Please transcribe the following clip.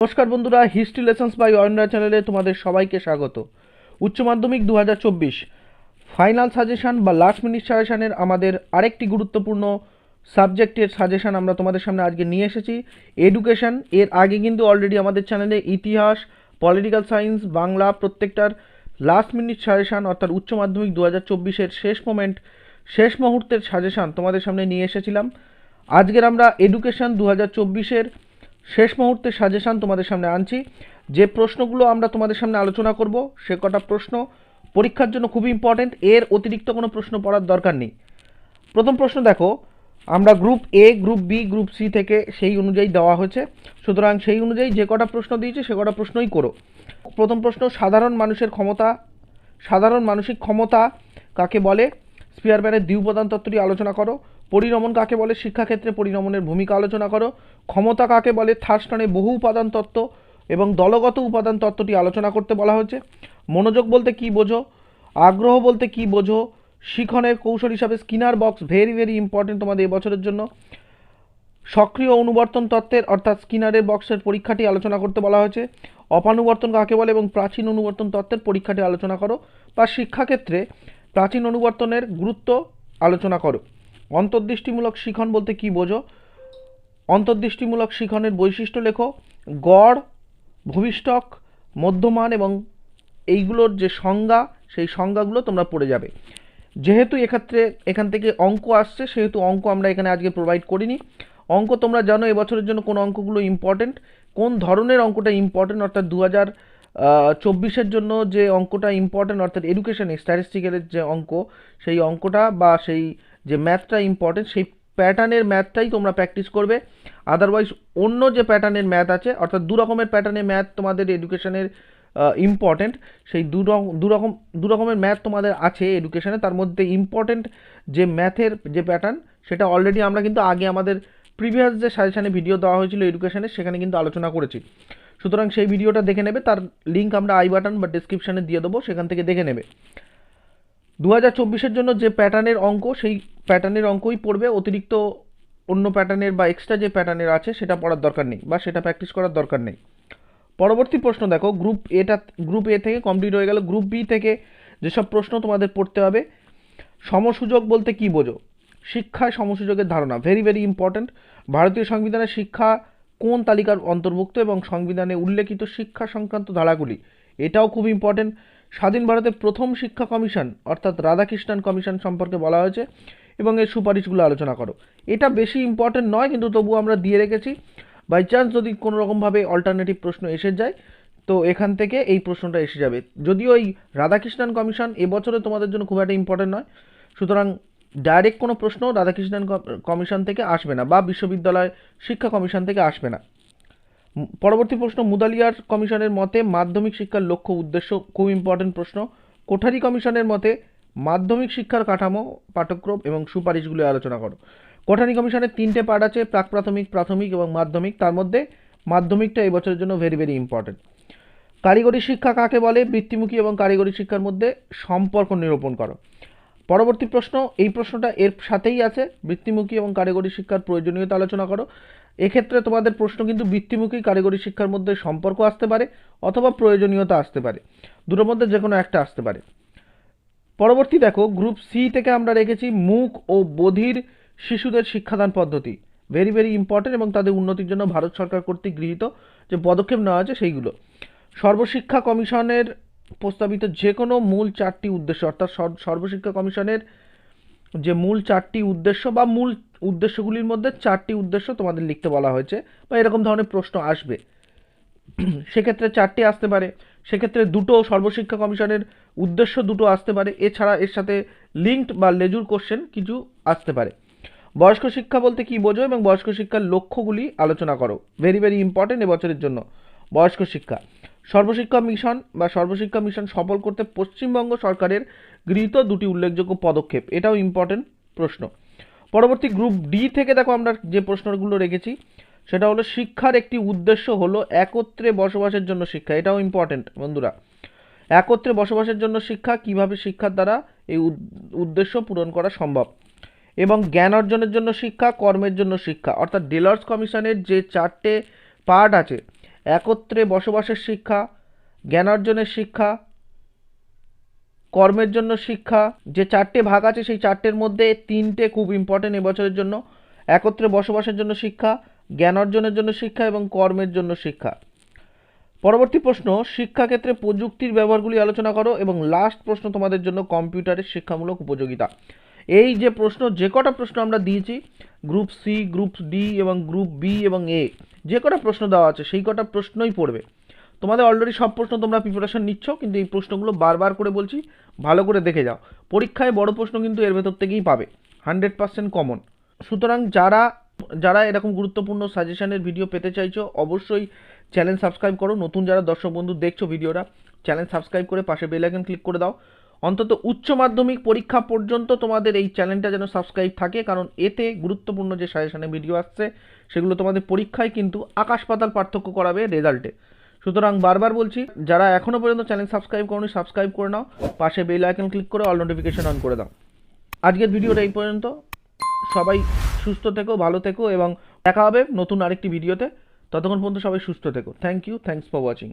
নমস্কার বন্ধুরা, history lessons by অয়নরা চ্যানেলে তোমাদের সবাইকে স্বাগত। উচ্চ মাধ্যমিক 2024 ফাইনাল সাজেশন বা লাস্ট মিনিট সাজেশনের আমাদের আরেকটি গুরুত্বপূর্ণ সাবজেক্টের সাজেশন আমরা তোমাদের সামনে আজকে নিয়ে এসেছি, এডুকেশন। এর আগে কিন্তু অলরেডি আমাদের চ্যানেলে ইতিহাস, পলিটিক্যাল সায়েন্স, বাংলা প্রত্যেকটার লাস্ট মিনিট সাজেশন অর্থাৎ উচ্চ মাধ্যমিক 2024-এর শেষ মুহূর্তের সাজেশন তোমাদের সামনে নিয়ে এসেছিলাম। আজকের আমরা এডুকেশন 2024-এর শেষ মুহূর্তের সাজেশন তোমাদের সামনে আনছি। যে প্রশ্নগুলো আমরা তোমাদের সামনে আলোচনা করব সে কটা প্রশ্ন পরীক্ষার জন্য খুবই ইম্পর্টেন্ট, এর অতিরিক্ত কোনো প্রশ্ন পড়ার দরকার নেই। প্রথম প্রশ্ন দেখো, আমরা group A, group B, group C থেকে সেই অনুযায়ী দেওয়া হয়েছে, সুতরাং সেই অনুযায়ী যে কটা প্রশ্ন দিয়েছে সে কটা প্রশ্নই করো। প্রথম প্রশ্ন, সাধারণ মানসিক ক্ষমতা কাকে বলে? স্পিয়ারম্যানের দ্বিউপাদান তত্ত্বটি আলোচনা করো। পরিণমন কাকে বলে? শিক্ষাক্ষেত্রে পরিণমনের ভূমিকা আলোচনা করো। ক্ষমতা কাকে বলে? থার্স্টনের বহু উপাদান তত্ত্ব এবং দলগত উপাদান তত্ত্বটি আলোচনা করতে বলা হয়েছে। মনোযোগ বলতে কি বোঝো? আগ্রহ বলতে কি বোঝো? শিখনের কৌশল হিসাবে Skinner box very very important তোমাদের এবছরের জন্য। সক্রিয় অনুবর্তন তত্ত্বের অর্থাৎ স্কিনারের বক্সের পরীক্ষাটি আলোচনা করতে বলা হয়েছে। অপানুবর্তন কাকে বলে এবং প্রাচীন অনুবর্তন তত্ত্বের পরীক্ষাটি আলোচনা করো, বা শিক্ষাক্ষেত্রে প্রাচীন অনুবর্তনের গুরুত্ব আলোচনা করো। অন্তর্দৃষ্টিমূলক শিখন বলতে কি বোঝো? অন্তর্দৃষ্টিমূলক শিখনের বৈশিষ্ট্য লেখো। গড়, ভবিষ্ঠক, মধ্যমান এবং এইগুলোর যে সংজ্ঞা সেই সংজ্ঞাগুলো তোমরা পড়ে যাবে। যেহেতু এখান থেকে অঙ্ক আসছে সেহেতু অঙ্ক আমরা এখানে আজকে প্রোভাইড করিনি। অঙ্ক তোমরা জানো এবছরের জন্য কোন অঙ্কগুলো ইম্পর্টেন্ট, কোন ধরনের অঙ্কটা ইম্পর্টেন্ট, অর্থাৎ 2024-এর জন্য যে অঙ্কটা ইম্পর্টেন্ট অর্থাৎ এডুকেশনে স্ট্যাটিস্টিক্যালের যে অঙ্ক, সেই অঙ্কটা বা সেই যে ম্যাথটা ইম্পর্টেন্ট, সেই প্যাটার্নের ম্যাথটাই তোমরা প্র্যাকটিস করবে। আদারওয়াইজ অন্য যে প্যাটার্নের ম্যাথ আছে, অর্থাৎ দু রকমের প্যাটার্নের ম্যাথ তোমাদের এডুকেশনের ইম্পর্টেন্ট, সেই দু রকমের ম্যাথ তোমাদের আছে এডুকেশনে। তার মধ্যে ইম্পর্টেন্ট যে ম্যাথের যে প্যাটার্ন সেটা অলরেডি আমরা কিন্তু আগে আমাদের প্রিভিয়াস যে সাজেশানে ভিডিও দেওয়া হয়েছিল এডুকেশনে সেখানে কিন্তু আলোচনা করেছি, সুতরাং সেই ভিডিওটা দেখে নেবে। তার লিঙ্ক আমরা আই বাটন বা ডিসক্রিপশানে দিয়ে দেবো, সেখান থেকে দেখে নেবে। 2024-এর জন্য যে প্যাটার্নের অঙ্ক সেই প্যাটার্নের অঙ্কই পড়বে, অতিরিক্ত অন্য প্যাটার্নের বা এক্সট্রা যে প্যাটার্নের আছে সেটা পড়ার দরকার নেই বা সেটা প্র্যাকটিস করার দরকার নেই। পরবর্তী প্রশ্ন দেখো, গ্রুপ এ থেকে কমপ্লিট হয়ে গেল। গ্রুপ বি থেকে যেসব প্রশ্ন তোমাদের পড়তে হবে। সমসুযোগ বলতে কি বোঝো? শিক্ষায় সমসুযোগের ধারণা ভেরি ভেরি ইম্পর্ট্যান্ট। ভারতীয় সংবিধানের শিক্ষা কোন তালিকার অন্তর্ভুক্ত এবং সংবিধানে উল্লেখিত শিক্ষা সংক্রান্ত ধারাগুলি, এটাও খুব ইম্পর্টেন্ট। স্বাধীন ভারতের প্রথম শিক্ষা কমিশন অর্থাৎ রাধাকৃষ্ণন কমিশন সম্পর্কে বলা হয়েছে এবং এর সুপারিশগুলো আলোচনা করো। এটা বেশি ইম্পর্টেন্ট নয়, কিন্তু তবুও আমরা দিয়ে রেখেছি, বাই চান্স যদি কোনো রকমভাবে অল্টারনেটিভ প্রশ্ন এসে যায় তো এখান থেকে এই প্রশ্নটা এসে যাবে। যদিও এই রাধাকৃষ্ণন কমিশন এবছরে তোমাদের জন্য খুব একটা ইম্পর্টেন্ট নয়, সুতরাং ডাইরেক্ট কোনো প্রশ্ন রাধাকৃষ্ণন কমিশন থেকে আসবে না বা বিশ্ববিদ্যালয় শিক্ষা কমিশন থেকে আসবে না। পরবর্তী প্রশ্ন, মুদালিয়ার কমিশনের মতে মাধ্যমিক শিক্ষার লক্ষ্য উদ্দেশ্য, খুব ইম্পর্টেন্ট প্রশ্ন। কোঠারি কমিশনের মতে মাধ্যমিক শিক্ষার কাঠামো, পাঠ্যক্রম এবং সুপারিশগুলি আলোচনা করো। কোঠারি কমিশনের 3টে পার্ট আছে, প্রাক প্রাথমিক, প্রাথমিক এবং মাধ্যমিক। তার মধ্যে মাধ্যমিকটা এবছরের জন্য ভেরি ভেরি ইম্পর্টেন্ট। কারিগরি শিক্ষা কাকে বলে? বৃত্তিমুখী এবং কারিগরি শিক্ষার মধ্যে সম্পর্ক নিরূপণ করো। পরবর্তী প্রশ্ন, এই প্রশ্নটা এর সাথেই আছে, বৃত্তিমুখী এবং কারিগরি শিক্ষার প্রয়োজনীয়তা আলোচনা করো। এক্ষেত্রে তোমাদের প্রশ্ন কিন্তু বৃত্তিমুখী কারিগরি শিক্ষার মধ্যে সম্পর্ক আসতে পারে অথবা প্রয়োজনীয়তা আসতে পারে, দুটোর মধ্যে যে কোনো একটা আসতে পারে। পরবর্তী দেখো, গ্রুপ সি থেকে আমরা রেখেছি মূক ও বধির শিশুদের শিক্ষাদান পদ্ধতি, ভেরি ভেরি ইম্পর্টেন্ট এবং তাদের উন্নতির জন্য ভারত সরকার কর্তৃক গৃহীত যে পদক্ষেপ নেওয়া আছে সেইগুলো। সর্বশিক্ষা কমিশনের প্রস্তাবিত যে কোনো মূল 4টি উদ্দেশ্য, অর্থাৎ সর্বশিক্ষা কমিশনের যে মূল 4টি উদ্দেশ্য বা মূল উদ্দেশ্যগুলির মধ্যে 4টি উদ্দেশ্য তোমাদের লিখতে বলা হয়েছে বা এরকম ধরনের প্রশ্ন আসবে, সেক্ষেত্রে 4টি আসতে পারে, সেক্ষেত্রে দুটো সর্বশিক্ষা কমিশনের উদ্দেশ্য দুটো আসতে পারে, এছাড়া এর সাথে লিঙ্কড বা লেজুর কোশ্চেন কিছু আসতে পারে। বয়স্ক শিক্ষা বলতে কি বোঝো এবং বয়স্ক শিক্ষার লক্ষ্যগুলি আলোচনা করো, ভেরি ভেরি ইম্পর্টেন্ট এবছরের জন্য বয়স্ক শিক্ষা। সর্বশিক্ষা মিশন সফল করতে পশ্চিমবঙ্গ সরকারের গৃহীত 2টি উল্লেখযোগ্য পদক্ষেপ, এটাও ইম্পর্টেন্ট প্রশ্ন। পরবর্তী গ্রুপ ডি থেকে দেখো আমরা যে প্রশ্নগুলো রেখেছি সেটা হলো শিক্ষার একটি উদ্দেশ্য হলো একত্রে বসবাসের জন্য শিক্ষা, এটাও ইম্পর্টেন্ট বন্ধুরা। একত্রে বসবাসের জন্য শিক্ষা, কিভাবে শিক্ষার দ্বারা এই উদ্দেশ্য পূরণ করা সম্ভব, এবং জ্ঞান অর্জনের জন্য শিক্ষা, কর্মের জন্য শিক্ষা, অর্থাৎ ডেলার্স কমিশনের যে 4টে পার্ট আছে, একত্রে বসবাসের শিক্ষা, জ্ঞানার্জনের শিক্ষা, কর্মের জন্য শিক্ষা। যে 4টে ভাগ আছে সেই 4টের মধ্যে 3টে খুব ইম্পর্টেন্ট এবছরের জন্য। একত্রে বসবাসের জন্য শিক্ষা, জ্ঞান অর্জনের জন্য শিক্ষা এবং কর্মের জন্য শিক্ষা। পরবর্তী প্রশ্ন, শিক্ষাক্ষেত্রে প্রযুক্তির ব্যবহারগুলি আলোচনা করো। এবং লাস্ট প্রশ্ন তোমাদের জন্য, কম্পিউটারের শিক্ষামূলক উপযোগিতা। এই যে প্রশ্ন, যে কটা প্রশ্ন আমরা দিয়েছি গ্রুপ সি, গ্রুপ ডি এবং গ্রুপ বি এবং এ, যে কটা প্রশ্ন দেওয়া আছে সেই কটা প্রশ্নই পড়বে। তোমাদের অলরেডি সব প্রশ্ন তোমরা প্রিপারেশন নিচ্ছ, কিন্তু এই প্রশ্নগুলো বারবার করে বলছি, ভালো করে দেখে যাও। পরীক্ষায় বড় প্রশ্ন কিন্তু এর ভেতর থেকেই পাবে, 100% কমন। সুতরাং যারা যারা এরকম গুরুত্বপূর্ণ সাজেশনের ভিডিও পেতে চাইছো, অবশ্যই চ্যানেল সাবস্ক্রাইব করো। নতুন যারা দর্শক বন্ধু দেখছো ভিডিওটা, চ্যানেল সাবস্ক্রাইব করে পাশে বেল আইকন ক্লিক করে দাও। অন্তত উচ্চ মাধ্যমিক পরীক্ষা পর্যন্ত তোমাদের এই চ্যানেলটা যেন সাবস্ক্রাইব থাকে, কারণ এতে গুরুত্বপূর্ণ যে সাজেশনের ভিডিও আসছে সেগুলো তোমাদের পরীক্ষায় কিন্তু আকাশ পাতাল পার্থক্য করাবে রেজাল্টে। সুতরাং বারবার বলছি, যারা এখনও পর্যন্ত চ্যানেল সাবস্ক্রাইব করোনি সাবস্ক্রাইব করে নাও, পাশে বেল আইকন ক্লিক করে অল নোটিফিকেশন অন করে দাও। আজকের ভিডিওটা এই পর্যন্ত। সবাই সুস্থ থেকো, ভালো থেকো এবং দেখা হবে নতুন আরেকটি ভিডিওতে। ততক্ষণ পর্যন্ত সবাই সুস্থ থেকো। Thank you, thanks for watching.